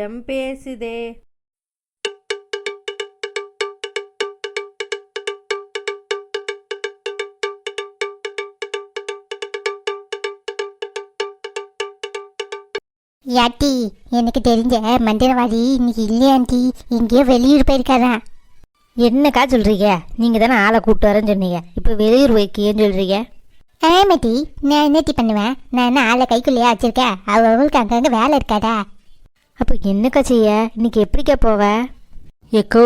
பயம் பேசுதே. யாட்டி, எனக்கு தெரிஞ்ச மந்திரவாதி இன்னைக்கு இல்லையாண்டி, எங்கேயோ வெளியூர் போயிருக்காதான். என்னக்கா சொல்கிறீங்க? நீங்கள் தானே ஆளை கூப்பிட்டு வரேன்னு சொன்னீங்க, இப்போ வெளியூர் போய்க்கின்னு சொல்கிறீங்க? ஆமாட்டி, நான் என்னட்டி பண்ணுவேன்? நான் என்ன ஆளை கைக்குள்ளேயே வச்சிருக்கேன்? அவங்களுக்கு அங்கங்கே வேலை இருக்காதா? அப்போ என்னக்கா செய்ய? இன்னைக்கு எப்படிக்கா போவ? ஏக்கோ,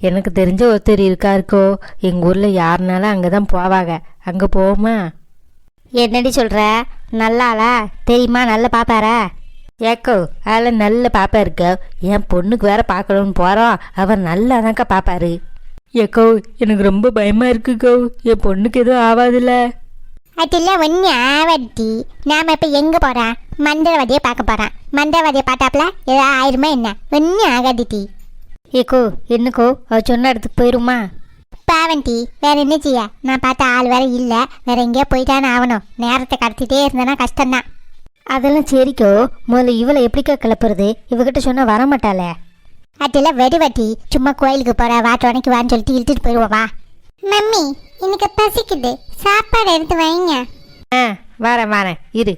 எனக்கு தெரிஞ்ச ஒருத்தர் இருக்காருக்கோ, எங்கள் ஊரில் யாருனாலும் அங்கே தான் போவாங்க. அங்கே போவோமா? என்னடி சொல்கிற? நல்லாளா தெரியுமா? நல்லா பார்ப்பாரா? ஏக்கோ, அதில் நல்ல பாப்பா இருக்க. என் பொண்ணுக்கு வேற பார்க்கணும்னு போகிறோம். அவர் நல்லா தான்க்கா பார்ப்பாரு. ஏக்கோ, எனக்கு ரொம்ப பயமாக இருக்குக்கோ. என் பொண்ணுக்கு எதுவும் ஆகாதுல்ல? அதெல்லாம் ஒன்றும் ஆவாட்டி. நாம் இப்போ எங்கே போகிறான்? மந்திரவாதியை பார்க்க போகிறான். மந்திரவாதியை பார்த்தாப்புல ஏதோ ஆயிருமா என்ன? ஒன்றும் ஆகாதுட்டி. ஏக்கோ, என்னக்கோ, அவர் சொன்ன இடத்துக்கு போயிருமா? பாவண்டி, வேற என்ன செய்ய? நான் பார்த்த ஆள் வேற இல்லை. வேற எங்கேயோ போயிட்டான்னு ஆகணும். நேரத்தை கடத்திட்டே இருந்தேன்னா கஷ்டம்தான். அதெல்லாம் சரிக்கோ. முதல்ல இவளை எப்படிக்கா கிளப்புறது? இவகிட்ட சொன்னால் வரமாட்டாளே. அதெல்லாம் வெடிவட்டி. சும்மா கோயிலுக்கு போகிற வாட்டு வணக்கி வான்னு சொல்லிட்டு இழுத்துட்டு போயிடுவோம். வா மம்மி, எனக்கு பசிக்குது, சாப்பாடு எடுத்து வைங்க. வரேன் இரு.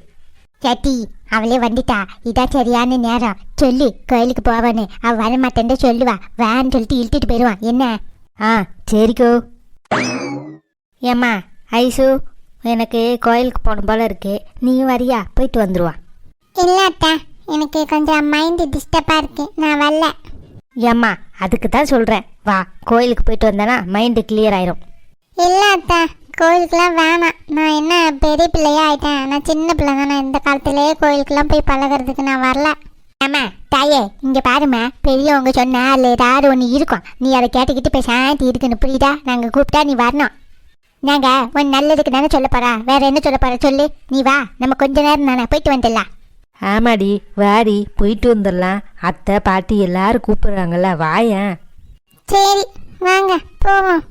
சட்டி, அவளே வந்துட்டா. இதான் சரியான நேரம். சொல்லு கோயிலுக்கு போவான்னு. அவள் வரமாட்டேன்னு சொல்லுவா. வேன்னு சொல்லிட்டு இழுத்துட்டு போயிடுவான். என்ன? சரிக்கோ. ஏம்மா ஐசு, எனக்கு கோயிலுக்கு போகணும் போல இருக்கு. நீயும் வரியா? போயிட்டு வந்துடுவா. இல்லாட்டா, எனக்கு கொஞ்சம் மைண்டு டிஸ்டர்பாக இருக்கு, நான் வரல. ஏம்மா, அதுக்கு தான் சொல்கிறேன், வா. கோயிலுக்கு போயிட்டு வந்தேன்னா மைண்டு கிளியர் ஆயிரும். இல்லாட்டா, கோயிலுக்குலாம் வேணாம். நான் என்ன பெரிய பிள்ளையா ஆயிட்டேன்? நான் சின்ன பிள்ளை தானே. இந்த காலத்திலேயே கோயிலுக்குலாம் போய் பழகிறதுக்கு நான் வரல. ஆமா தாயே, இங்கே பாருமா, பெரியவங்க சொன்னா அதில் ஏதாவது ஒன்று இருக்கும். நீ அதை கேட்டுக்கிட்டு போய் சாந்தி இருக்குன்னு, புரியுதா? நாங்கள் கூப்பிட்டா நீ வரணும். நாங்கள் உன் நல்லதுக்கு தானே சொல்ல போகிறா. வேற என்ன சொல்ல போகிற சொல்லு. நீ வா, நம்ம கொஞ்ச நேரம் தானே போயிட்டு வந்துடலாம். ஆமாடி, வாடி, போயிட்டு வந்துடலாம். அத்தை பாட்டி எல்லாரும் கூப்பிடுறாங்கல்ல, வாயேன். சரி வாங்க போவோம்.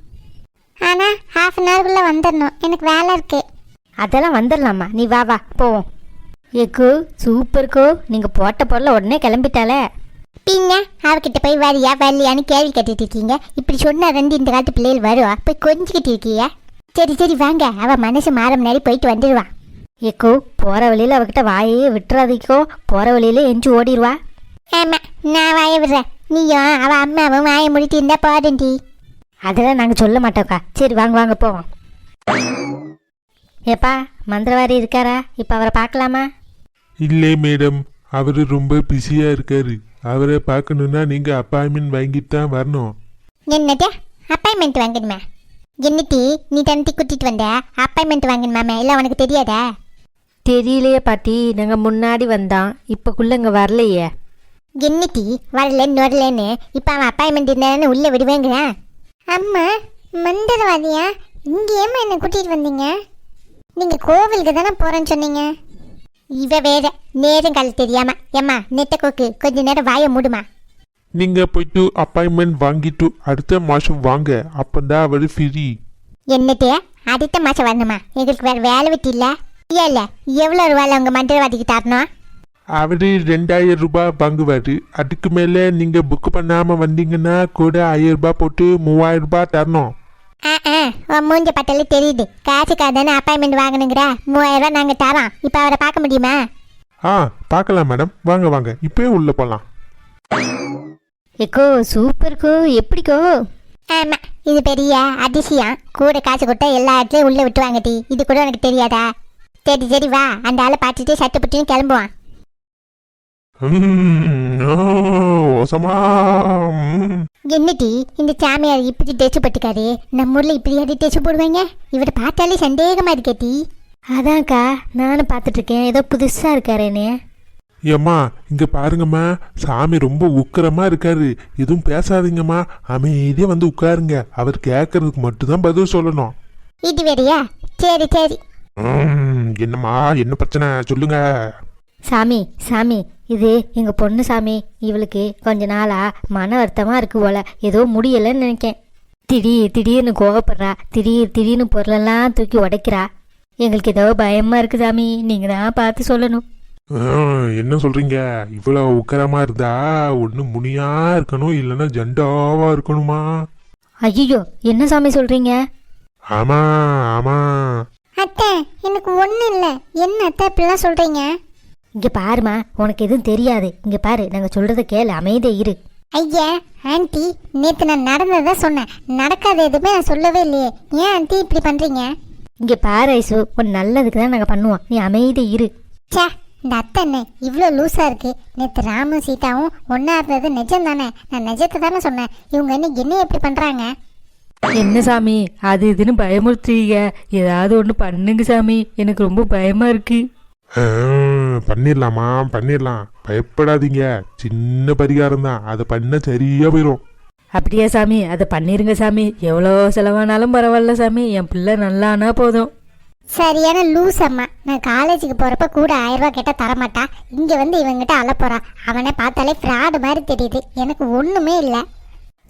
ஆனால் ½ அன் ஹவர்க்குள்ளே வந்துடணும், எனக்கு வேலை இருக்கு. அதெல்லாம் வந்துடலாமா, நீ வா போவோம். ஏக்கோ, சூப்பர்க்கோ. நீங்கள் போட்ட பொருளை உடனே கிளம்பிட்டாலே. பின்ன அவகிட்ட போய் வரியா வரலையான்னு கேள்வி கேட்டுட்டு இருக்கீங்க. இப்படி சொன்ன ரெண்டு இந்த காலத்து பிள்ளைகள் வருவா, போய் கொஞ்சிக்கிட்டு இருக்கீங்க. சரி வாங்க, அவள் மனசு மாற முன்னாடி போயிட்டு வந்துடுவா. ஏக்கோ, போகிற வழியில் அவகிட்ட வாயே விட்டுறாதிக்கோ. போகிற வழியில் எஞ்சி ஓடிடுவா. ஆமாம், நான் வாய விடுறேன். நீயும் அவள் அம்மாவும் வாயை முடிட்டு இருந்தா போதுண்டி. அதெல்லாம் நாங்கள் சொல்ல மாட்டோக்கா. சரி வாங்க போவோம். ஏப்பா, மந்திரவாதி இருக்காரா? இப்போ அவரை பார்க்கலாமா? இல்லை மேடம், அவர் ரொம்ப பிஸியாக இருக்காரு. அவரை பார்க்கணுன்னா நீங்கள் அப்பாயின்மெண்ட் வாங்கிட்டு தான் வரணும். என்னது அப்பாயின்மெண்ட் வாங்கணுமா? என்னட்டி, நீ தண்ணி கூட்டிட்டு வந்த? அப்பாயின்மெண்ட் வாங்கணுமாமே, இல்லை உனக்கு தெரியாதா? தெரியலையே பாட்டி, நாங்கள் முன்னாடி வந்தோம், இப்போக்குள்ளே இங்கே வரலையே. என்னட்டி வரலன்னு இப்போ அவன் அப்பாயின்மெண்ட் இருந்தானு உள்ளே விடுவேங்கிறான். அம்மா, மந்திரவாதியா? இங்கே ஏம்மா என்னை கூட்டிகிட்டு வந்தீங்க? நீங்கள் கோவிலுக்கு தானே போகிறேன்னு சொன்னீங்க. இவ வேற நேரங்கால தெரியாம. ஏம்மா நெட்ட கோக்கு, கொஞ்ச நேரம் வாயை மூடுமா. நீங்கள் போயிட்டு அப்பாயின்மெண்ட் வாங்கிட்டு அடுத்த மாதம் வாங்க, அப்போதான் அவர் ஃப்ரீ. என்னட்டு அடுத்த மாதம் வரணுமா? எங்களுக்கு வேறு வேலை வெட்டி இல்லை. இல்லை எவ்வளோ ரூபாயில் உங்கள் மந்திரவாதிக்கு தரணும்? அவர் 2000 ரூபாய் வாங்குவார். அதுக்கு மேலே நீங்கள் புக் பண்ணாமல் வந்தீங்கன்னா கூட 1000 ரூபாய் போட்டு 3000 ரூபாய் தரணும். உன் மூஞ்ச பட்டாலே தெரியுது. காசுக்காக தானே அப்பாயின்மெண்ட் வாங்கணுங்கிற. 3000 ரூபா நாங்கள் தரோம். இப்போ அவரை பார்க்க முடியுமா? பார்க்கலாம் மேடம், வாங்க இப்போயே உள்ளே போகலாம். ஏக்கோ, சூப்பர்க்கோ. எப்படிக்கோ? ஆமாம், இது பெரிய அதிசயம். கூட காசு கொடுத்தா எல்லா இடத்துலையும் உள்ளே விட்டுவாங்க டி. இது கூட எனக்கு தெரியாதா? சரி வா, அந்த ஆளை பார்த்துட்டு சட்டை புட்டின்னு கிளம்புவான். என்னடி இந்த சாமியார் இப்படி டெச்சு பட்டுக்காரு? நம்ம ஊரில் இப்படியாடி டெச்சு போடுவாங்க? இவரை பார்த்தாலே சந்தேகமாக இருக்கேட்டி. அதான்க்கா நானும் பார்த்துட்ருக்கேன், ஏதோ புதுசாக இருக்காரேன்னு. ஏம்மா இங்கே பாருங்கம்மா, சாமி ரொம்ப உக்கிரமாக இருக்காரு. எதுவும் பேசாதீங்கம்மா, அமைதியாக வந்து உட்காருங்க. அவர் கேட்கறதுக்கு மட்டும்தான் பதில் சொல்லணும். இது வேறையா? சரி. என்னம்மா, என்ன பிரச்சனை சொல்லுங்க. சாமி, இது எங்கள் பொண்ணு சாமி. இவளுக்கு கொஞ்ச நாளாக மன வருத்தமாக இருக்கு போல. ஏதோ முடியலைன்னு நினைக்கேன். திடீர்னு கோவப்படுறா. திடீர்னு பொருளெல்லாம் தூக்கி உடைக்கிறா. எங்களுக்கு ஏதோ பயமாக இருக்குது சாமி, நீங்கள் தான் பார்த்து சொல்லணும். என்ன சொல்றீங்க? இவ்வளவு உக்கரமா இருந்தா ஒண்ணு முனியா இருக்கணும், இல்லைன்னா ஜண்டாவா இருக்கணுமா? ஐயோ என்ன சாமி சொல்றீங்க? ஆமா ஆமா. அத்தை எனக்கு ஒன்றும் இல்லை. என்ன அத்தை இப்படிலாம் சொல்கிறீங்க? இங்க பாருமா, உனக்கு எதுவும் தெரியாது. இங்க பாரு, நாங்க சொல்றத கேளு, அமைதியா இரு. ஐயா ஆன்ட்டி, நேற்று நான் நடந்ததை சொன்னேன், நடக்காத எதுவுமே நான் சொல்லவே இல்லையே. ஏன் ஆன்ட்டி இப்படி பண்ணுறீங்க? இங்க பாரு ஐசு, உன் நல்லதுக்கு தான் நாங்க பண்ணுவோம், நீ அமைதியா இரு. சே, இந்த அத்தை என்ன இவ்வளோ லூஸாக இருக்கு? நேற்று ராமும் சீதாவும் ஒன்றா இருந்தது நிஜம் தானே? நான் நிஜத்தை தானே சொன்னேன். இவங்க என்ன எப்படி பண்ணுறாங்க? என்ன சாமி அது இதுன்னு பயமுறுத்துறீங்க? ஏதாவது ஒன்று பண்ணுங்க சாமி, எனக்கு ரொம்ப பயமா இருக்கு. பண்ணிடலாமா? பண்ணிடலாம், பயப்படாதீங்க. சின்ன பரிகாரம் தான், அதை பண்ண சரியா போயிடும். அப்படியா சாமி? அதை பண்ணிருங்க சாமி, எவ்வளோ செலவானாலும் பரவாயில்ல சாமி, என் பிள்ளை நல்லானா போதும். சரியான லூஸ் அம்மா. நான் காலேஜுக்கு போகிறப்ப கூட 1000 ரூபா கேட்டால் தரமாட்டா. இங்கே வந்து இவங்கிட்ட அலப்போறா. அவனை பார்த்தாலே ஃப்ராடு மாதிரி தெரியுது. எனக்கு ஒன்றுமே இல்லை,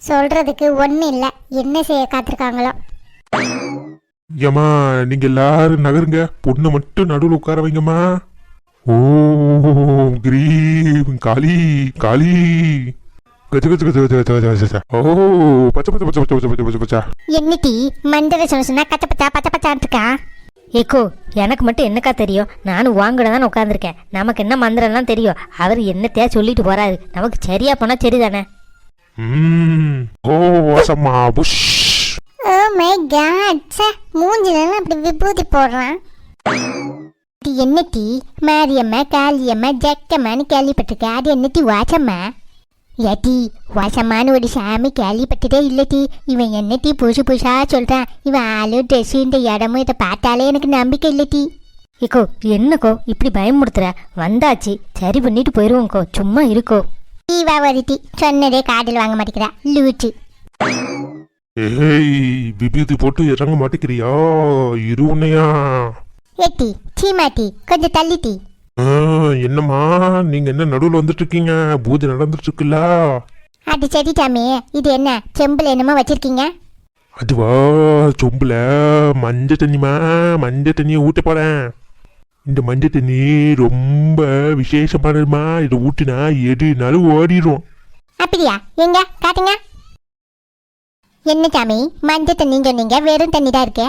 சொல்கிறதுக்கு ஒன்றும் இல்லை. என்ன செய்ய காத்திருக்காங்களோ. ஏம்மா, நீங்க எல்லாரும் நகருங்க, பொண்ணை மட்டும் நடுவில் உட்கார வைங்கம்மா. ஓ கிரீம் காளி காளி கச்ச கச்ச கச்ச கச்ச கச்ச கச்ச கச்ச. ஓ பச்சை பச்சை பச்சை பச்சை பச்சை பச்சை பச்சை. என்னட்டி மண்டல சொன்னா கச்ச பச்சா பச்சை பச்சான் இருக்கா? ஏக்கோ, எனக்கு மட்டும் என்னக்கா தெரியும்? நானும் வாங்கட தான் உட்காந்துருக்கேன். நமக்கு என்ன மந்திரம்லாம் தெரியும்? அவர் என்னத்தையா சொல்லிட்டு போறாரு, நமக்கு சரியா போனா சரிதானே. ஓ வாசம்மா புஷ். ஓ மை காட், சே மூஞ்சிலலாம் அப்படி விபூதி போடுறான். என்னட்டி மாரியம்மா காளியம்மா ஜக்கம்மான்னு கேள்விப்பட்டிருக்க, அது என்னட்டி வாசம்மா? ஏட்டி வாசம்மான்னு ஒரு சாமி கேள்விப்பட்டதே இல்லட்டி. இவன் என்னட்டி புதுசு புதுசா சொல்றான். இவன் ஆளு ட்ரெஸ்ஸு இந்த இடமும் இதை பார்த்தாலே எனக்கு நம்பிக்கை இல்லட்டி. ஏக்கோ என்னக்கோ இப்படி பயமுறுத்துற? வந்தாச்சு, சரி பண்ணிட்டு போயிருவோம்க்கோ, சும்மா இருக்கோ. தீவா வருத்தி சொன்னதே காதில் வாங்க மாட்டேங்கிறா லூச்சு. ஏய், விபூதி போட்டு இறங்க மாட்டேங்கிறியா? இரு உன்னையா. ஏட்டி சீமாட்டி கொஞ்சம் தள்ளிட்டி. என்னம்மா, நீங்க என்ன நடுவில் வந்துட்டு இருக்கீங்க? பூஜை நடந்துட்டு இருக்குல்ல. அது சரி சாமி, இது என்ன செம்பில் என்னமோ வச்சிருக்கீங்க? அதுவா, சொம்புல மஞ்சள் தண்ணிமா, மஞ்சள் தண்ணியை ஊட்ட போறேன். இந்த மஞ்சள் தண்ணி ரொம்ப விசேஷமானதுமா. இதை ஊட்டினா எதுனாலும் ஓடிடும். அப்படியா? எங்க காட்டுங்க. என்ன சாமி மஞ்சள் தண்ணின்னு சொன்னீங்க, வெறும் தண்ணி தான் இருக்கே.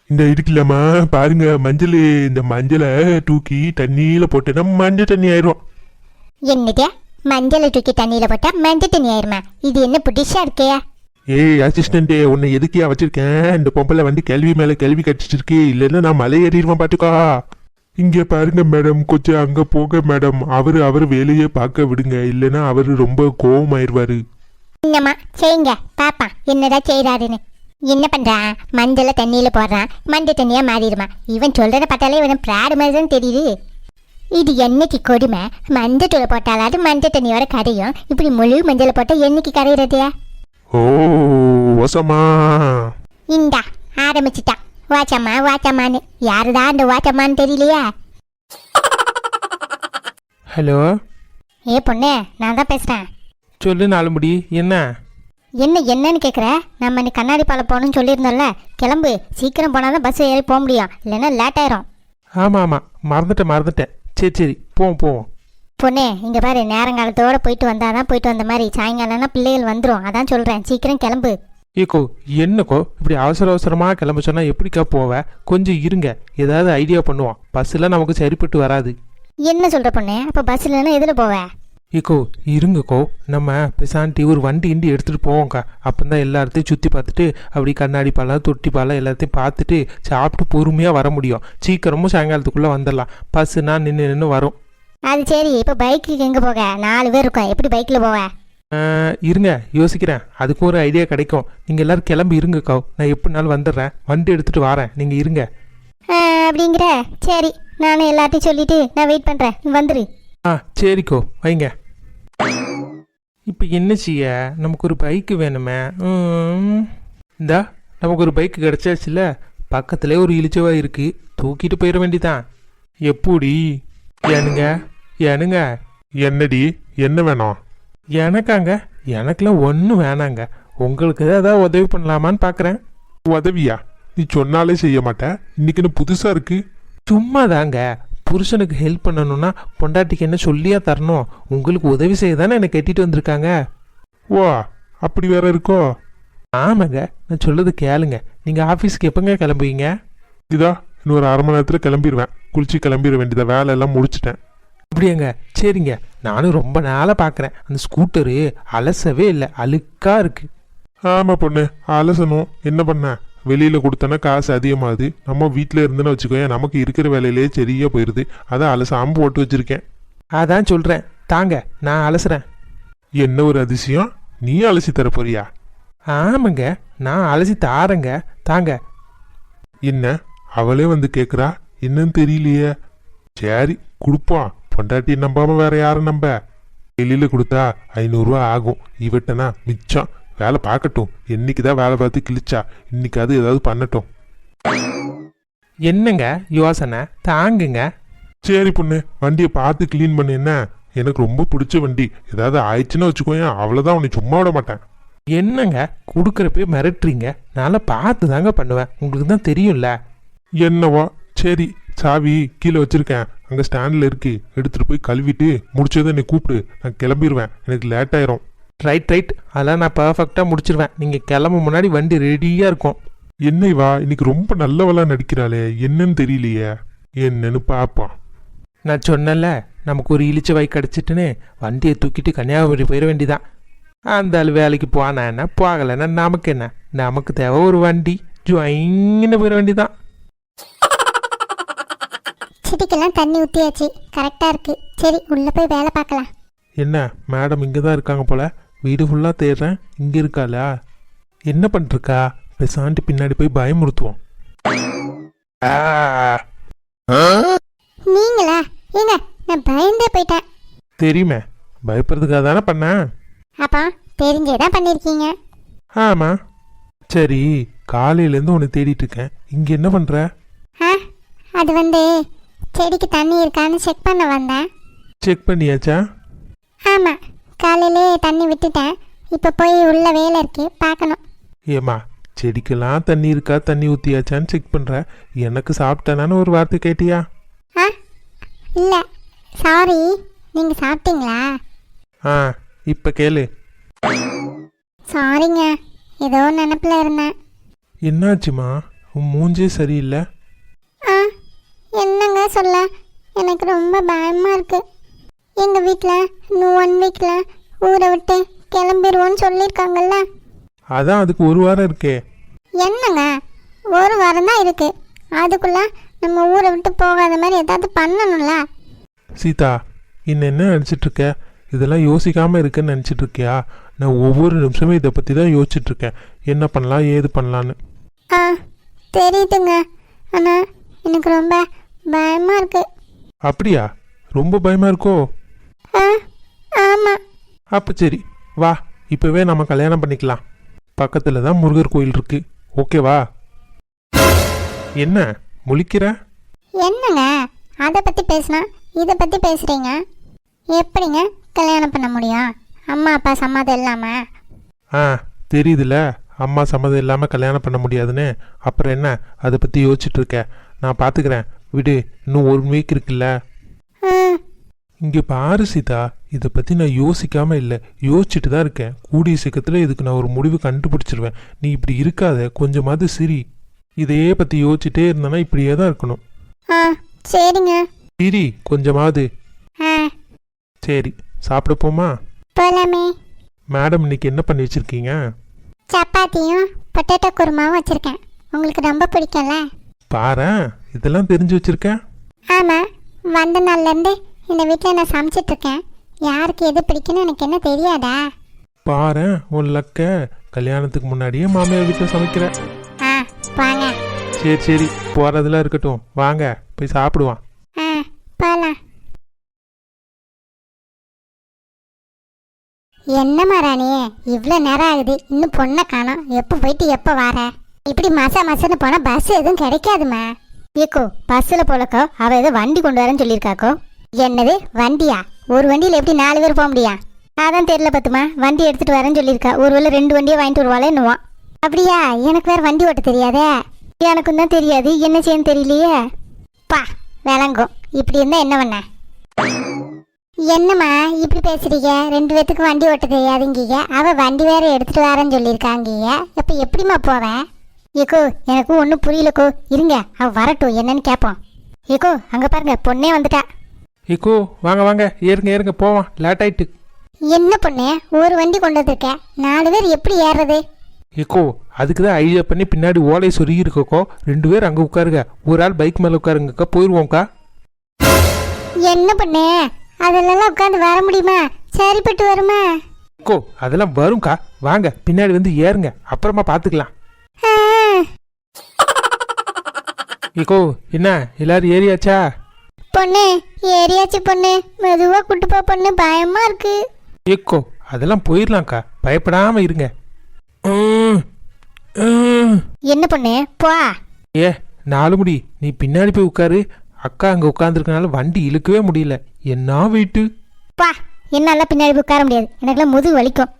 இந்த இருக்குல்லம்மா, பாருங்க மஞ்சள். இந்த மஞ்சளை தூக்கி தண்ணியில போட்டேன்னா மஞ்சள் தண்ணி ஆயிரும். என்னது? மஞ்சளை தூக்கி தண்ணியில போட்டா மஞ்சள் தண்ணி ஆயிருமா? இது என்ன புதுசா இருக்கே? ஏய் அசிஸ்டன்டே, உன்னை எதுக்கியா வச்சிருக்கேன்? இந்த பொம்பளை வந்து கேள்வி மேல கேள்வி கட்டிட்டு இருக்கு, இல்லைன்னா நான் மலை ஏறிடுவேன் பாட்டுக்கா. இங்க பாருங்க மேடம், கொஞ்சம் அங்க போக மேடம். அவரு வேலையே பார்க்க விடுங்க, இல்லைன்னா அவரு ரொம்ப கோவம் ஆயிடுவாரு. என்னம்மா செய்யுங்க பாப்பா என்னடா செய்யறாருன்னு. என்ன பண்றான்? மஞ்சளை தண்ணியில போடுறான், மஞ்சள் தண்ணியா மாறிடுமா? இவன் சொல்றத பார்த்தாலே இவன் பிராடு மாதிரி தான் தெரியுது. இது என்னைக்கு கொடுமை? மஞ்சள் தூளை போட்டாலாவது மஞ்சள் தண்ணியோட கரையும், இப்படி முழு மஞ்சளை போட்டா என்னைக்கு கரையிறது? ஓ வசமா, இந்தா ஆரம்பிச்சுட்டான் வாச்சம்மா வாச்சம்மான்னு. யாருதான் அந்த வாச்சம்மான்னு தெரியலையா? ஹலோ, ஏ பொண்ணு, நான் தான் பேசுறேன். சொல்லு நாலுமுடி, என்ன? என்னன்னு கேட்குற? நம்ம இன்னைக்கு கண்ணாடி பாலம் போகணும்னு சொல்லியிருந்தோம்ல, கிளம்பு. சீக்கிரம் போனால் தான் பஸ் ஏறி போக முடியும், இல்லைன்னா லேட் ஆயிரும். ஆமாம், மறந்துட்டேன். சரி போவோம். பொண்ணு இங்கே பாரு, நேரங்காலத்தோடு போயிட்டு வந்தால் தான் போயிட்டு வந்த மாதிரி. சாயங்காலம்னா பிள்ளைகள் வந்துடும், அதான் சொல்கிறேன். சீக்கிரம் கிளம்பு. ஏக்கோ என்னக்கோ இப்படி அவசரமாக கிளம்ப சொன்னா எப்படிக்கா போவ? கொஞ்சம் இருங்க, ஏதாவது ஐடியா பண்ணுவோம். பஸ்ஸில் நமக்கு சரிப்பட்டு வராது. என்ன சொல்கிற பொண்ணு? அப்போ பஸ் இல்லைன்னா எதில் போவேன்? ஏக்கோ இருங்கக்கோ, நம்ம பெசாண்டி ஒரு வண்டி எடுத்துகிட்டு போவோம்க்கா. அப்போ தான் எல்லா இடத்தையும் சுற்றி பார்த்துட்டு, அப்படி கண்ணாடி பாலம் தொட்டி பாலம் எல்லாத்தையும் பார்த்துட்டு சாப்பிட்டு பொறுமையாக வர முடியும். சீக்கிரமும் சாயங்காலத்துக்குள்ளே வந்துடலாம். பஸ்ஸுனா நின்று வரும். அது சரி, இப்போ பைக்குக்கு எங்கே போக? 4 பேர் இருக்கோம், எப்படி பைக்கில் போவேன்? இருங்க யோசிக்கிறேன், அதுக்கு ஒரு ஐடியா கிடைக்கும். நீங்கள் எல்லோரும் கிளம்பி இருங்கக்கோ, நான் எப்படினாலும் வந்துடுறேன். வண்டி எடுத்துகிட்டு வரேன், நீங்கள் இருங்க. அப்படிங்கிற சரி, நானும் எல்லாத்தையும் சொல்லிவிட்டு நான் வெயிட் பண்ணுறேன், நீ வந்துடு. சரிக்கோ வைங்க. இப்போ என்ன செய்ய? நமக்கு ஒரு பைக்கு வேணுமே. இந்தா நமக்கு ஒரு பைக்கு கிடச்சாச்சுல. பக்கத்துலேயே ஒரு இளிச்சவா இருக்கு, தூக்கிட்டு போயிட வேண்டிதான். எப்படி? ஏனுங்க என்னடி, என்ன வேணும்? எனக்காங்க? எனக்குலாம் ஒன்றும் வேணாங்க. உங்களுக்கு ஏதாவது உதவி பண்ணலாமான்னு பார்க்குறேன். உதவியா? நீ சொன்னாலே செய்ய மாட்டேன், இன்னைக்குன்னு புதுசா இருக்கு. சும்மா தாங்க, புருஷனுக்கு ஹெல்ப் பண்ணணும்னா பொண்டாட்டிக்கு என்ன சொல்லியா தரணும்? உங்களுக்கு உதவி செய்ய தானே என்னை கட்டிட்டு வந்திருக்காங்க. ஓ, அப்படி வேற இருக்கோ? ஆமாங்க, நான் சொல்லது கேளுங்க. நீங்கள் ஆஃபீஸ்க்கு எப்போங்க கிளம்புவீங்க? இதா இன்னும் ஒரு அரை மணி நேரத்தில் கிளம்பிடுவேன். குளிச்சு கிளம்பிட வேண்டியதை, வேலை எல்லாம் முடிச்சிட்டேன். அப்படியாங்க, சரிங்க. நானும் ரொம்ப நாளாக பார்க்குறேன், அந்த ஸ்கூட்டரு அலசவே இல்லை, அழுக்கா இருக்கு. ஆமா பொண்ணு, அலசணும். என்ன பண்ண, வெளியில கொடுத்தனா காசு அதிகமாகுது. நம்ம வீட்டில் இருந்துன்னு வச்சுக்கோங்க, நமக்கு இருக்கிற வேலையிலேயே சரியா போயிடுது. அதான் அலசாம போட்டு வச்சிருக்கேன். அதான் சொல்கிறேன், தாங்க நான் அலசுறேன். என்ன ஒரு அதிசயம், நீ அலசி தர போறியா? ஆமாங்க, நான் அலசி தாரேங்க, தாங்க. என்ன அவளே வந்து கேட்குறா, என்னன்னு தெரியலையே. சரி கொடுப்போம். பொண்டாட்டி நம்பாம வேற யாரும் நம்ப? வெளியில கொடுத்தா 500 ரூபா ஆகும். இவட்டனா மிச்சம். வேலை பார்க்கட்டும். என்னைக்குதான் வேலை பார்த்து கிழிச்சா, இன்னைக்காவது ஏதாவது பண்ணட்டும். என்னங்க யோசனை, தாங்குங்க. சரி பொண்ணு, வண்டியை பார்த்து க்ளீன் பண்ணு. என்ன, எனக்கு ரொம்ப பிடிச்ச வண்டி. ஏதாவது ஆயிடுச்சுன்னு வச்சுக்கோயேன், அவ்வளோதான், உன்னை சும்மா விட மாட்டேன். என்னங்க கொடுக்குறப்பே மிரட்டுறீங்க? நான் பார்த்து தாங்க பண்ணுவேன், உங்களுக்கு தான் தெரியும்ல. என்னவோ சரி, சாவி கீழே வச்சிருக்கேன், அங்கே ஸ்டாண்டில் இருக்கு. எடுத்துட்டு போய் கழுவிட்டு முடிச்சதை என்னை கூப்பிடு, நான் கிளம்பிடுவேன். எனக்கு லேட் ஆயிரும். ரைட், அதெல்லாம் நான் பர்ஃபெக்டாக முடிச்சிருவேன். நீங்கள் கிளம்ப முன்னாடி வண்டி ரெடியாக இருக்கும். என்னை வா, இன்னைக்கு ரொம்ப நல்லவளா நடிக்கிறாளே, என்னன்னு தெரியலையே. என்னன்னு பார்ப்போம். நான் சொன்னல, நமக்கு ஒரு இழிச்ச வாய் கிடச்சிட்டுன்னு வண்டியை தூக்கிட்டு கன்னியாகுமரி போயிட வேண்டிதான். அந்த ஆள் வேலைக்கு போனா என்ன, போகலைன்னா நமக்கு என்ன? நமக்கு தேவை ஒரு வண்டி, ஜொயின்னு போயிட வேண்டிதான். செடிக்கெல்லாம் தண்ணி ஊற்றியாச்சு, கரெக்டாக இருக்கு. சரி, உள்ளே போய் வேலை பார்க்கலாம். என்ன மேடம் இங்கே தான் இருக்காங்க போல, வீடு ஃபுல்லாக தேடுறேன், இங்கே இருக்காளா? என்ன பண்ணிருக்கா? பேசாண்டி பின்னாடி போய் பயமுறுத்துவோம். நீங்களா? ஏங்க, நான் பயந்தே போயிட்டேன். தெரியுமே, பயப்படுறதுக்காக தானே பண்ணேன். அப்பா, தெரிஞ்சே தான் பண்ணியிருக்கீங்க. ஆமாம். சரி, காலையிலேருந்து உன்னை தேடிட்டு இருக்கேன், இங்கே என்ன பண்ணுற? ஆ, அது செடிக்கு தண்ணி இருக்கான்னு செக் பண்ண வந்தேன். செக் பண்ணியாச்சா? ஆமாம், காலையிலே தண்ணி விட்டுட்டேன். இப்போ போய் உள்ள வேலை இருக்கு, பார்க்கணும். ஏம்மா, செடிக்கெல்லாம் தண்ணி இருக்கா, தண்ணி ஊற்றியாச்சான்னு செக் பண்ணுற, எனக்கு சாப்பிட்டேனான்னு ஒரு வார்த்தை கேட்டியா? ஆ, இல்லை, சாரி. நீங்கள் சாப்பிட்டீங்களா? ஆ, இப்போ கேளு. சாரிங்க, ஏதோ நினப்பில் இருந்தேன். என்னாச்சுமா, உன் மூஞ்சே சரியில்லை. ஆ, என்னங்க சொல்ல, எனக்கு ரொம்ப பயமாக இருக்கு. எங்கள் வீட்டில் இன்னும் 1 வீக்கில் ஊரை விட்டு கிளம்பிடுவோன்னு சொல்லியிருக்காங்கல்ல. அதான் அதுக்கு ஒரு வாரம் இருக்கே. என்னங்க, 1 வாரம் தான் இருக்கு. அதுக்குள்ளே நம்ம ஊரை விட்டு போகாத மாதிரி ஏதாவது பண்ணணும்ல. சீதா, இன்னும் என்ன நினச்சிட்டு இருக்க? இதெல்லாம் யோசிக்காமல் இருக்குன்னு நினச்சிட்டு இருக்கியா? நான் ஒவ்வொரு நிமிஷமும் இதை பற்றி தான் யோசிச்சுட்டு இருக்கேன், என்ன பண்ணலாம் ஏது பண்ணலான்னு. ஆ, தெரியுதுங்க. ஆனால் எனக்கு ரொம்ப பயமாக இருக்கு. அப்படியா? ரொம்ப பயமாக இருக்கோ? ஆ, ஆமாம். அப்போ சரி, வா, இப்போவே நம்ம கல்யாணம் பண்ணிக்கலாம். பக்கத்தில் தான் முருகர் கோயில் இருக்கு, ஓகேவா? என்ன முழிக்கிற? என்னங்க, அதை பற்றி பேசினா இதை பற்றி பேசுகிறீங்க. எப்படிங்க கல்யாணம் பண்ண முடியும், அம்மா அப்பா சம்மதம் இல்லாமல்? ஆ, தெரியுதுல, அம்மா சம்மதம் இல்லாமல் கல்யாணம் பண்ண முடியாதுன்னு. அப்புறம் என்ன அதை பற்றி யோசிச்சுட்டு இருக்க? நான் பார்த்துக்கிறேன், விடு, இன்னும் 1 வீக் இருக்குல்ல. ம், இங்கே பாரு சீதா, இதை பற்றி நான் யோசிக்காமல் இல்லை, யோசிச்சுட்டு தான் இருக்கேன். கூடிய சீக்கிரத்தில் இதுக்கு நான் ஒரு முடிவு கண்டுபிடிச்சிருவேன். நீ இப்படி இருக்காத, கொஞ்சமாவது சிரி. இதையே பற்றி யோசிச்சுட்டே இருந்தேன்னா இப்படியே தான் இருக்கணும். ஆ, சரிங்க. சிரி கொஞ்சமாவது. ஆ, சரி, சாப்பிட போமா? போகலாமே. மேடம் இன்னைக்கு என்ன பண்ணி வச்சுருக்கீங்க? சப்பாத்தியும் பொட்டேட்டோ குருமாவும் வச்சுருக்கேன். உங்களுக்கு ரொம்ப பிடிக்கும்ல? பாரேன், இதெல்லாம் தெரிஞ்சு வச்சுருக்கேன். ஆமாம், வந்த நாள்லேருந்து இந்த வீட்டில் நான் சமைச்சிட்ருக்கேன். யாருக்கு எது பிடிக்குன்னு எனக்கு என்ன தெரியாதா? பாரேன் உன் லக்க, கல்யாணத்துக்கு முன்னாடியே மாமியார் வீட்டில் சமைக்கிற. ஆ, வாங்க. சரி, போகிறதெல்லாம் இருக்கட்டும், வாங்க போய் சாப்பிடுவான். ஆ, போகலாம். என்னம்மா ராணி, இவ்வளோ நேரம் ஆகுது, இன்னும் பொண்ணை காணோம். எப்போ போயிட்டு எப்போ வர? இப்படி மசன்னு போனால் பஸ் எதுவும் கிடைக்காதுமா. ஏக்கோ, பஸ்ஸில் போலக்கோ, அவள் ஏதோ வண்டி கொண்டு வரேன்னு சொல்லியிருக்காக்கோ. என்னது வண்டியா? ஒரு வண்டியில் எப்படி 4 பேர் போக முடியா? அதான் தெரியல பத்துமா, வண்டி எடுத்துகிட்டு வரேன்னு சொல்லியிருக்கா. ஒருவேளை 2 வண்டியை வாங்கிட்டு வருவாளே என்னவான். அப்படியா? எனக்கு வேறு வண்டி ஓட்ட தெரியாதே. எனக்கும் தான் தெரியாது, என்ன செய்யன்னு தெரியலையே. பா, விளங்கும். இப்படி இருந்தா என்ன பண்ண? என்னம்மா இப்படி பேசுறீங்க? 2 பேத்துக்கு வண்டி ஓட்ட தெரியாதுங்கீங்க, அவ வண்டி வேற எடுத்துட்டு வரேன்னு சொல்லியிருக்காங்கீங்க. இப்போ எப்படிம்மா போவேன்? ஏக்கோ எனக்கு ஒன்றும் புரியலக்கோ, இருங்க அவ வரட்டும் என்னன்னு கேட்போம். ஏக்கோ அங்கே பாருங்க பொண்ணே வந்துட்டா. ஏக்கோ வாங்க வாங்க, ஏறுங்க போவான், லேட் ஆயிட்டு. என்ன பொண்ணே, ஒரு வண்டி கொண்டு வந்திருக்க, 4 பேர் எப்படி ஏறுறது? ஏக்கோ அதுக்கு தான் ஐடியா பண்ணி பின்னாடி ஓலை சொருகி இருக்கோக்கோ, 2 பேர் அங்கே உட்காருங்க, ஒரு ஆள் பைக் மேலே உட்காருங்கக்கா, போயிடுவோம்க்கா. என்ன பொண்ணே, அதிலெல்லாம் உட்காந்து வர முடியுமா? சரிப்பட்டு வருமா? ஏக்கோ அதெல்லாம் வரும்க்கா, வாங்க பின்னாடி வந்து ஏறுங்க, அப்புறமா பார்த்துக்கலாம். ஆ, ஏக்கோ என்ன எல்லாரும் ஏறியாச்சா? பொண்ணு ஏறியாச்சு பொண்ணு, மெதுவா கூட்டு போ பொண்ணு, பயமா இருக்கு. ஏக்கோ அதெல்லாம் போயிடலாம்க்கா, பயப்படாம இருங்க. ம், ம். என்ன பொண்ணு போ. ஏ 4 முடி, நீ பின்னாடி போய் உட்காரு, அக்கா அங்கே உட்காந்துருக்கனால வண்டி இழுக்கவே முடியல, என்ன வெயிட்டு. பா, என்னால பின்னாடி போய் உட்கார முடியாது, எனக்குலாம் முதுகு வலிக்கும்.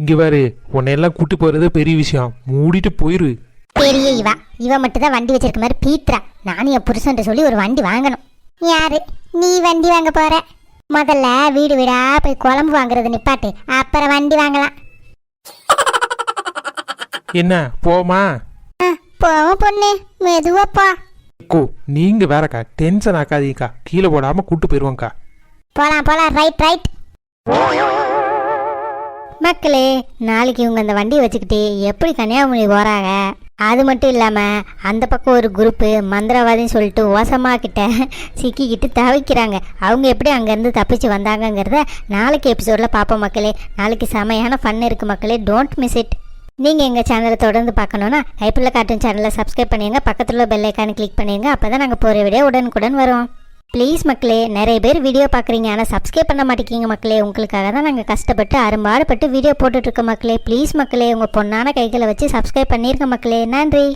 இங்கே பாரு, உன்னையெல்லாம் கூட்டி போகிறது பெரிய விஷயம், மூடிட்டு போயிரு. பெரிய இவ மட்டும் தான் வண்டி வச்சிருக்க மாதிரி பீத்ரா. நானும் என் புருஷன் சொல்லி ஒரு வண்டி வாங்கணும். யாரு நீ வண்டி வாங்க போற? முதல்ல வீடு வீடா போய் குழம்பு வாங்குறது நிப்பாட்டு, அப்புறம் வண்டி வாங்கலாம். என்ன போமா? போவோம் பொண்ணு, மெதுவா போ. அக்கோ நீங்க வேறக்கா, டென்ஷன் ஆக்காதீங்கக்கா, கீழே போடாம கூட்டு போயிருவோங்க்கா. போலாம் ரைட். மக்களே, நாளைக்கு இவங்க அந்த வண்டியை வச்சுக்கிட்டு எப்படி கன்னியாகுமரி போகிறாங்க. அது மட்டும் இல்லாமல் அந்த பக்கம் ஒரு குரூப்பு மந்திரவாதின்னு சொல்லிட்டு ஓசமா கிட்ட சிக்கிக்கிட்டு தவிக்கிறாங்க. அவங்க எப்படி அங்கேருந்து தப்பிச்சு வந்தாங்கங்கிறத நாளைக்கு எபிசோடில் பார்ப்போம் மக்களே. நாளைக்கு செமையான ஃபன் இருக்குது மக்களே, டோன்ட் மிஸ் இட். நீங்கள் எங்கள் சேனலை தொடர்ந்து பார்க்கணுன்னா கைப்புள்ள கார்ட்டூன் சேனலை சப்ஸ்கிரைப் பண்ணிடுங்க, பக்கத்தில் உள்ள பெல் ஐக்கானை கிளிக் பண்ணிடுங்க, அப்போ தான் நாங்கள் போகிற வீடியோ உடனுக்குடன் வரும். ப்ளீஸ் மக்களே, நிறைய பேர் வீடியோ பார்க்குறீங்க ஆனால் சப்ஸ்கிரைப் பண்ண மாட்டேங்கிங்க மக்களே. உங்களுக்காக தான் நாங்கள் கஷ்டப்பட்டு அரும்பாடுபட்டு வீடியோ போட்டுட்ருக்கோம் மக்களே. ப்ளீஸ் மக்களே, உங்கள் பொண்ணான கைகளை வச்சு சப்ஸ்கிரைப் பண்ணியிருக்க மக்களே. நன்றி.